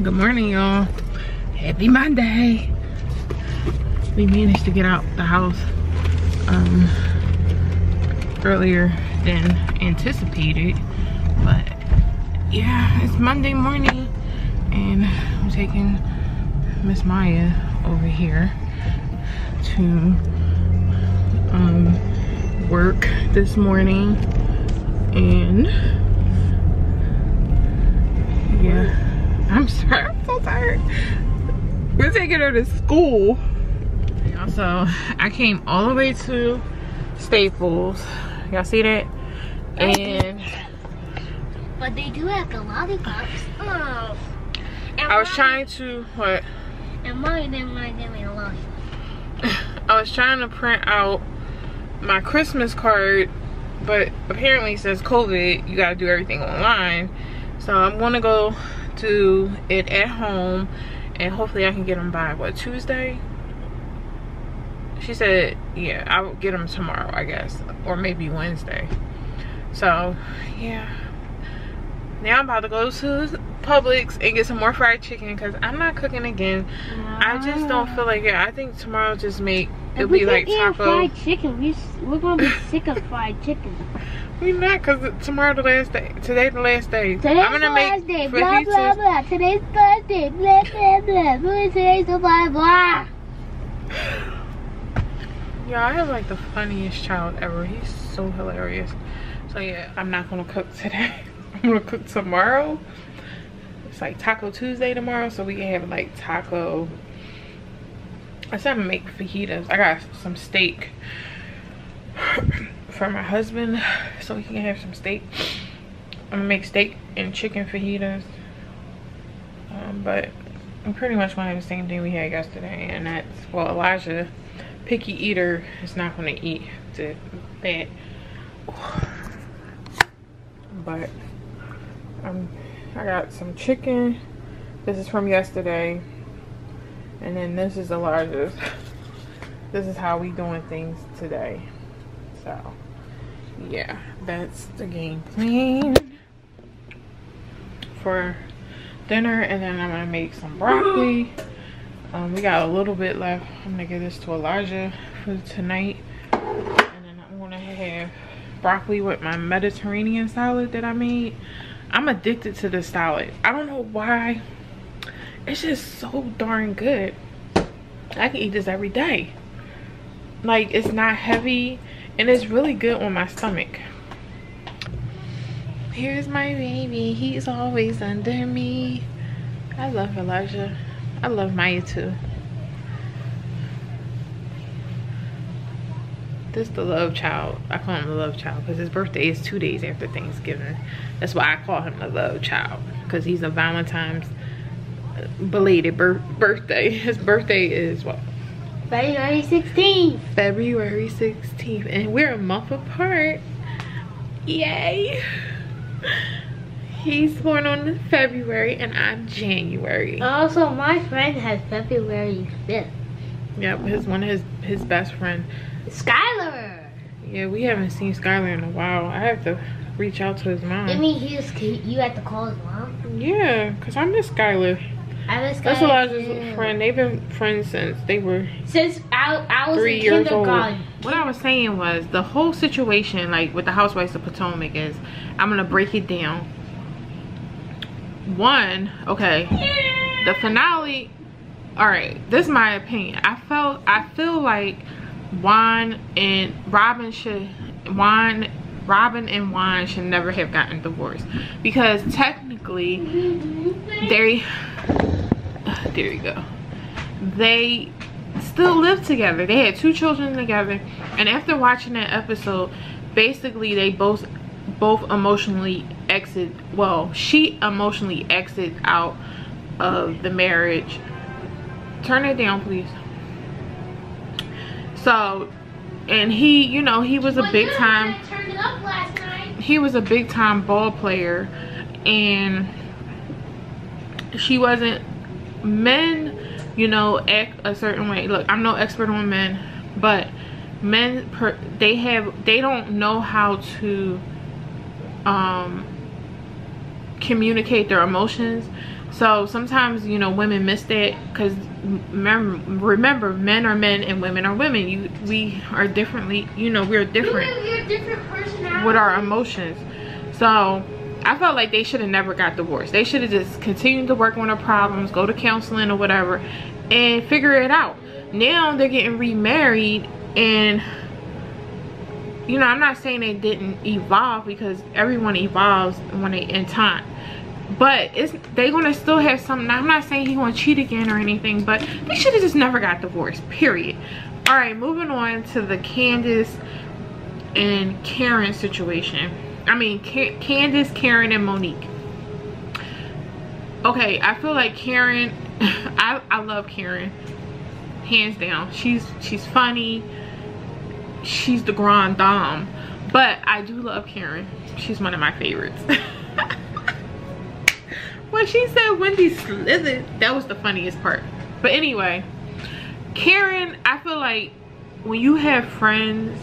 Good morning, y'all. Happy Monday. We managed to get out the house earlier than anticipated, but yeah, it's Monday morning and I'm taking Miss Maya over here to work this morning, and yeah, I'm sorry, I'm so tired. We're taking her to school. Also, I came all the way to Staples. Y'all see that? And but they do have the lollipops. Oh. I was trying to what? And Mommy didn't want to give me a lollipop. I was trying to print out my Christmas card, but apparently since COVID, you gotta do everything online. So I'm gonna go do it at home, and hopefully I can get them by what, Tuesday? She said, yeah, I'll get them tomorrow, I guess, or maybe Wednesday. So yeah, now I'm about to go to Publix and get some more fried chicken because I'm not cooking again. I just don't feel like it. I think tomorrow just it'll be like taco. Fried chicken. We're gonna be sick of fried chicken. We're not, because tomorrow the last day. Today the last day. Today's I'm gonna the make last day. Blah blah blah. Today's Thursday. Blah blah blah. Today's the blah blah. Yeah, I have like the funniest child ever. He's so hilarious. So yeah, I'm not gonna cook today. I'm gonna cook tomorrow. It's like Taco Tuesday tomorrow, so we can have like taco. I said I'm gonna make fajitas. I got some steak for my husband, so he can have some steak. I'm gonna make steak and chicken fajitas. But I'm pretty much gonna have the same thing we had yesterday, and that's, well, Elijah, picky eater, is not gonna eat that. But I got some chicken. This is from yesterday, and then this is Elijah's. This is how we doing things today. So yeah, that's the game plan for dinner. And then I'm gonna make some broccoli. We got a little bit left. I'm gonna give this to Elijah for tonight, and then I'm gonna have broccoli with my Mediterranean salad that I made. I'm addicted to this salad. I don't know why. It's just so darn good. I can eat this every day. Like, it's not heavy, and it's really good on my stomach. Here's my baby. He's always under me. I love Elijah. I love Maya too. This is the love child. I call him the love child because his birthday is 2 days after Thanksgiving. That's why I call him the love child, because he's a Valentine's belated birthday. His birthday is what? February 16th. February 16th. And we're a month apart. Yay. He's born on February and I'm January. Also, my friend has February 5th. Yep, one of his best friend. Skylar. Yeah, we haven't seen Skylar in a while. I have to reach out to his mom. You mean you have to call his mom? Yeah, because I miss Skylar. I miss Skylar. That's Elijah's friend. They've been friends since they were I was 3 in years old. kindergarten. What I was saying was, the whole situation, like with the Housewives of Potomac, is, I'm gonna break it down. One, okay, the finale. All right, this is my opinion. I feel like Robin and Juan should never have gotten divorced, because technically there you go, they still live together. They had 2 children together, and after watching that episode, basically they both emotionally exit. Well, she emotionally exit out of the marriage. Turn it down, please. So, and he, you know, he was a big time. Turned it up last night. He was a big time ball player, and she wasn't. Men, you know, act a certain way. Look, I'm no expert on men, but men, they don't know how to communicate their emotions. So sometimes, you know, women miss that, because remember, men are men and women are women. We are differently, you know, we're different with our emotions. So I felt like they should have never got divorced. They should have just continued to work on their problems, go to counseling or whatever, and figure it out. Now they're getting remarried, and you know, I'm not saying they didn't evolve, because everyone evolves when they in time. But they gonna still have something. I'm not saying he gonna cheat again or anything, but they should have just never got divorced, period. All right, moving on to the Candace and Karen situation. I mean, Candace, Karen, and Monique. Okay, I feel like Karen, I love Karen, hands down. She's funny. She's the grande dame. But I do love Karen. She's one of my favorites. When she said Wendy slithered, that was the funniest part. But anyway, Karen, I feel like when you have friends,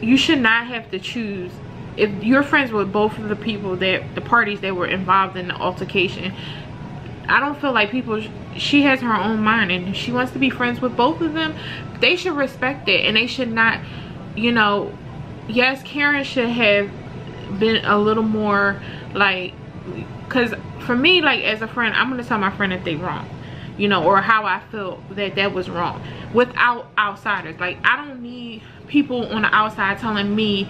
you should not have to choose. If you're friends with both of the people, the parties that were involved in the altercation, I don't feel like she has her own mind, and if she wants to be friends with both of them, they should respect it. And they should not, you know, yes, Karen should have been a little more like, because for me, like, as a friend, I'm gonna tell my friend if they wrong, you know, or how I feel that was wrong, without outsiders. Like, I don't need people on the outside telling me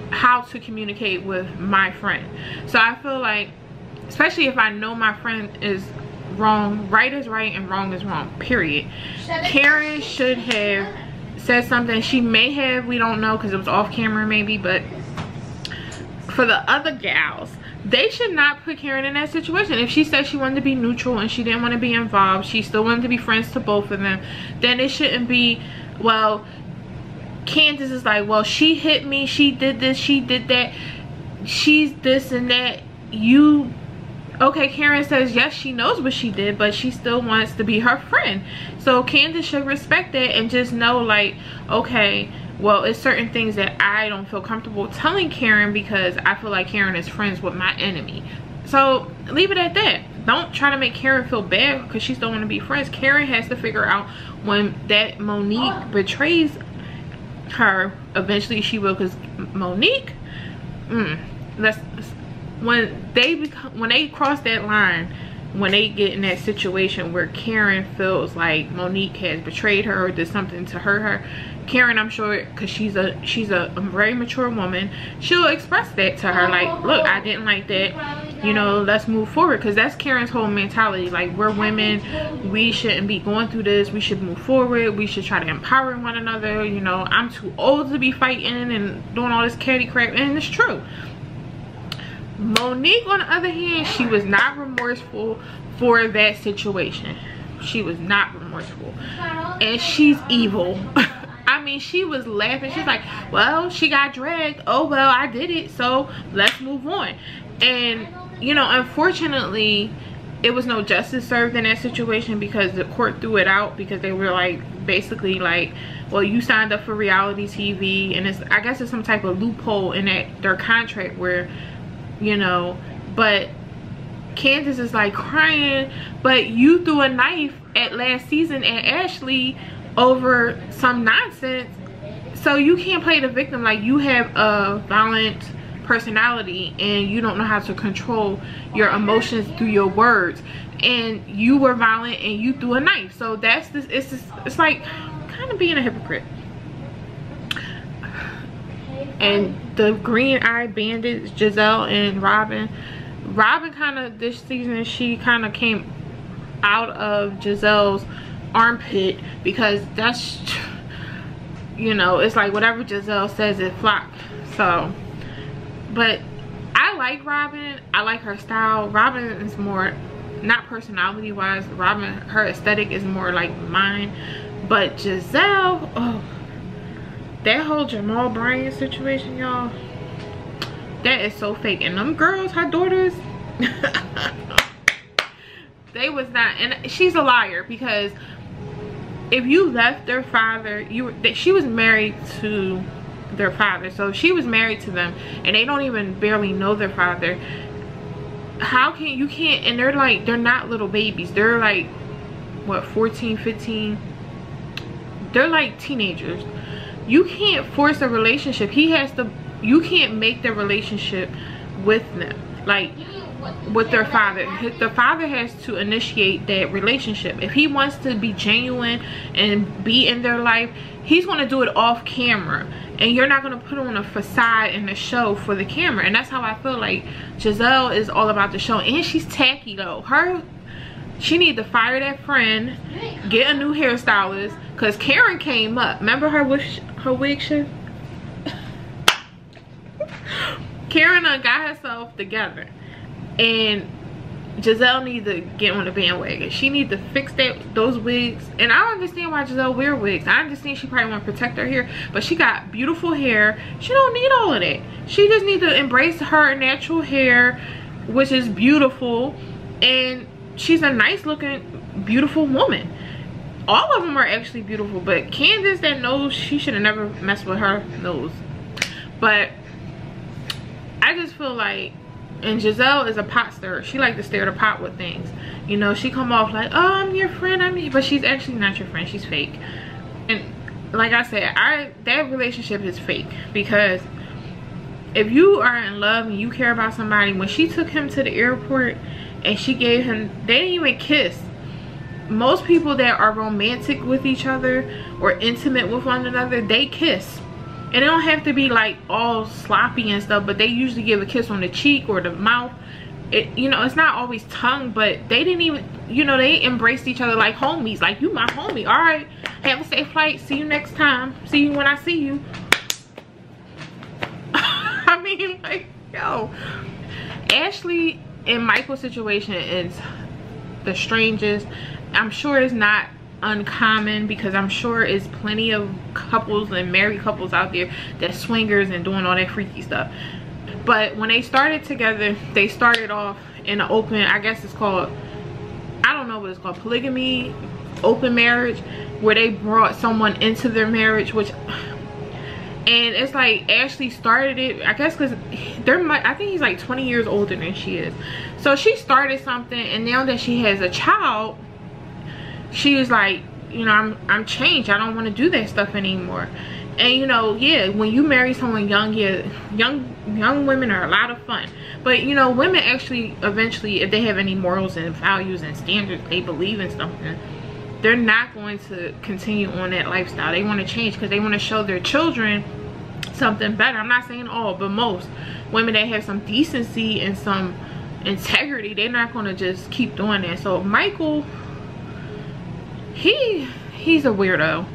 how to communicate with my friend. So I feel like, especially if I know my friend is wrong, right is right and wrong is wrong, period. Karen should have said something. She may have, we don't know, because it was off camera maybe. But for the other gals, they should not put Karen in that situation. If she said she wanted to be neutral and she didn't want to be involved, she still wanted to be friends to both of them, then it shouldn't be, well, Candace is like, well, she hit me, she did this, she did that, she's this and that. You, okay, Karen says yes, she knows what she did, but she still wants to be her friend. So Candace should respect that and just know, like, okay, well, it's certain things that I don't feel comfortable telling Karen, because I feel like Karen is friends with my enemy. So leave it at that. Don't try to make Karen feel bad because she still want to be friends. Karen has to figure out when that Monique betrays her, eventually she will, because Monique, when they cross that line, when they get in that situation where Karen feels like Monique has betrayed her or did something to hurt her, Karen, I'm sure, because she's a very mature woman, she'll express that to her, like, look, I didn't like that, you know, let's move forward. Because that's Karen's whole mentality, like, we're women, we shouldn't be going through this, we should move forward, we should try to empower one another, you know, I'm too old to be fighting and doing all this catty crap. And it's true. Monique, on the other hand, she was not remorseful for that situation. She was not remorseful, and she's evil. I mean, she was laughing. She's like, well, she got dragged, oh well, I did it, so let's move on. And you know, unfortunately, it was no justice served in that situation, because the court threw it out, because they were like, basically like, well, you signed up for reality TV, and I guess it's some type of loophole in their contract where, you know. But Candace is like crying, but you threw a knife at last season at Ashley over some nonsense, so you can't play the victim. Like, you have a violent personality and you don't know how to control your emotions through your words, and you were violent and you threw a knife. So that's this, it's like kind of being a hypocrite. And the green-eyed bandits, Giselle and Robin kind of, this season, she kind of came out of Giselle's armpit, because that's, you know, it's like whatever Giselle says, it flopped. So, but I like Robin, I like her style. Robin is more, not personality wise, Robin, her aesthetic is more like mine. But Giselle, oh, that whole Jamal Bryant situation, y'all, that is so fake. And them girls, her daughters, they was not, and she's a liar, because if you left their father, she was married to their father, so she was married to them and they don't even barely know their father. how can you can't, and they're like, they're not little babies, they're like what, 14, 15, they're like teenagers. You can't force a relationship. You can't make the relationship with them, like with their father. The father has to initiate that relationship. If he wants to be genuine and be in their life, he's going to do it off camera, and you're not going to put on a facade and a show for the camera. And that's how I feel like Giselle is all about the show. And she's tacky though. She need to fire that friend, get a new hairstylist, because Karen came up. Remember her wig shift? Karen got herself together, and Giselle needs to get on the bandwagon. She needs to fix those wigs. And I don't understand why Giselle wear wigs. I understand she probably want to protect her hair, but she got beautiful hair. She don't need all of that. She just needs to embrace her natural hair, which is beautiful, and she's a nice looking, beautiful woman. All of them are actually beautiful, but Candace, that nose, she should have never messed with her nose. But I just feel like, and Giselle is a pot stirrer. She like to stir the pot with things. You know, she come off like, oh, I'm your friend, but she's actually not your friend. She's fake. And like I said, that relationship is fake, because if you are in love and you care about somebody, when she took him to the airport and she gave him, they didn't even kiss. Most people that are romantic with each other or intimate with one another, they kiss. And it don't have to be like all sloppy and stuff, but they usually give a kiss on the cheek or the mouth. You know, it's not always tongue, but they didn't even, you know, they embraced each other like homies. Like, you my homie, all right, have a safe flight, see you next time, see you when I see you. I mean, like, yo, Ashley and Michael's situation is the strangest. I'm sure it's not uncommon, because I'm sure it's plenty of couples and married couples out there that swingers and doing all that freaky stuff. But when they started together, they started off in an open, I guess it's called, I don't know what it's called, polygamy, open marriage, where they brought someone into their marriage, which, and it's like Ashley started it, I guess, because I think he's like 20 years older than she is. So she started something, and now that she has a child, she was like, you know, I'm changed. I don't want to do that stuff anymore. And you know, yeah, when you marry someone young, yeah, young women are a lot of fun. But you know, women actually eventually, if they have any morals and values and standards, they believe in something, they're not going to continue on that lifestyle. They want to change, because they want to show their children something better. I'm not saying all, but most women that have some decency and some integrity, they're not going to just keep doing that. So Michael, he's a weirdo,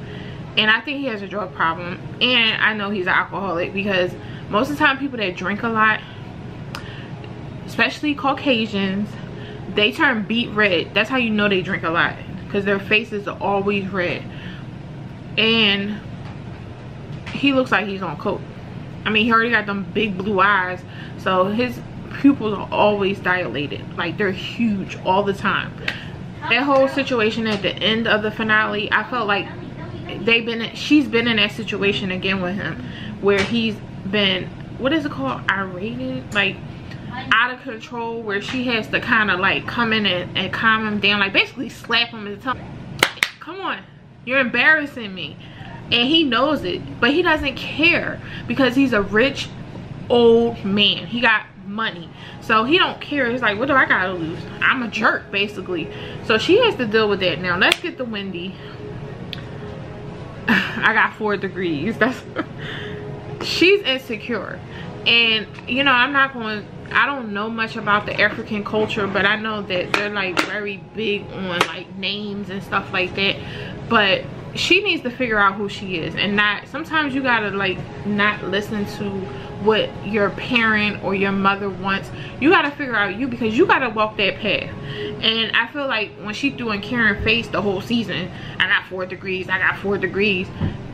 and I think he has a drug problem, and I know he's an alcoholic, because most of the time people that drink a lot, especially Caucasians, they turn beet red. That's how you know they drink a lot, because their faces are always red. And he looks like he's on coke. I mean, he already got them big blue eyes, so his pupils are always dilated, like they're huge all the time. That whole situation at the end of the finale, I felt like she's been in that situation again with him, where he's been, what is it called, irate, like out of control, where she has to kind of like come in and calm him down, like basically slap him and tell him, come on, you're embarrassing me. And he knows it, but he doesn't care, because he's a rich old man. He got money, so he don't care. He's like, what do I gotta lose? I'm a jerk, basically. So she has to deal with that. Now let's get to Wendy. I got 4 degrees. That's she's insecure, and you know, I don't know much about the African culture, but I know that they're like very big on like names and stuff like that. But she needs to figure out who she is, and sometimes you gotta like not listen to what your parent or your mother wants. You gotta figure out you, because you gotta walk that path. And I feel like when she threw in Karen's face the whole season, I got 4 degrees, I got 4 degrees,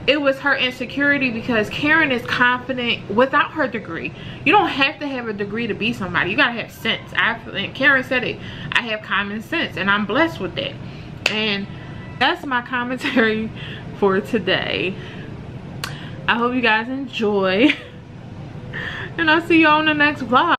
it was her insecurity, because Karen is confident without her degree. You don't have to have a degree to be somebody. You gotta have sense. And Karen said it, I have common sense, and I'm blessed with that. And that's my commentary for today. I hope you guys enjoy, and I'll see you on the next vlog.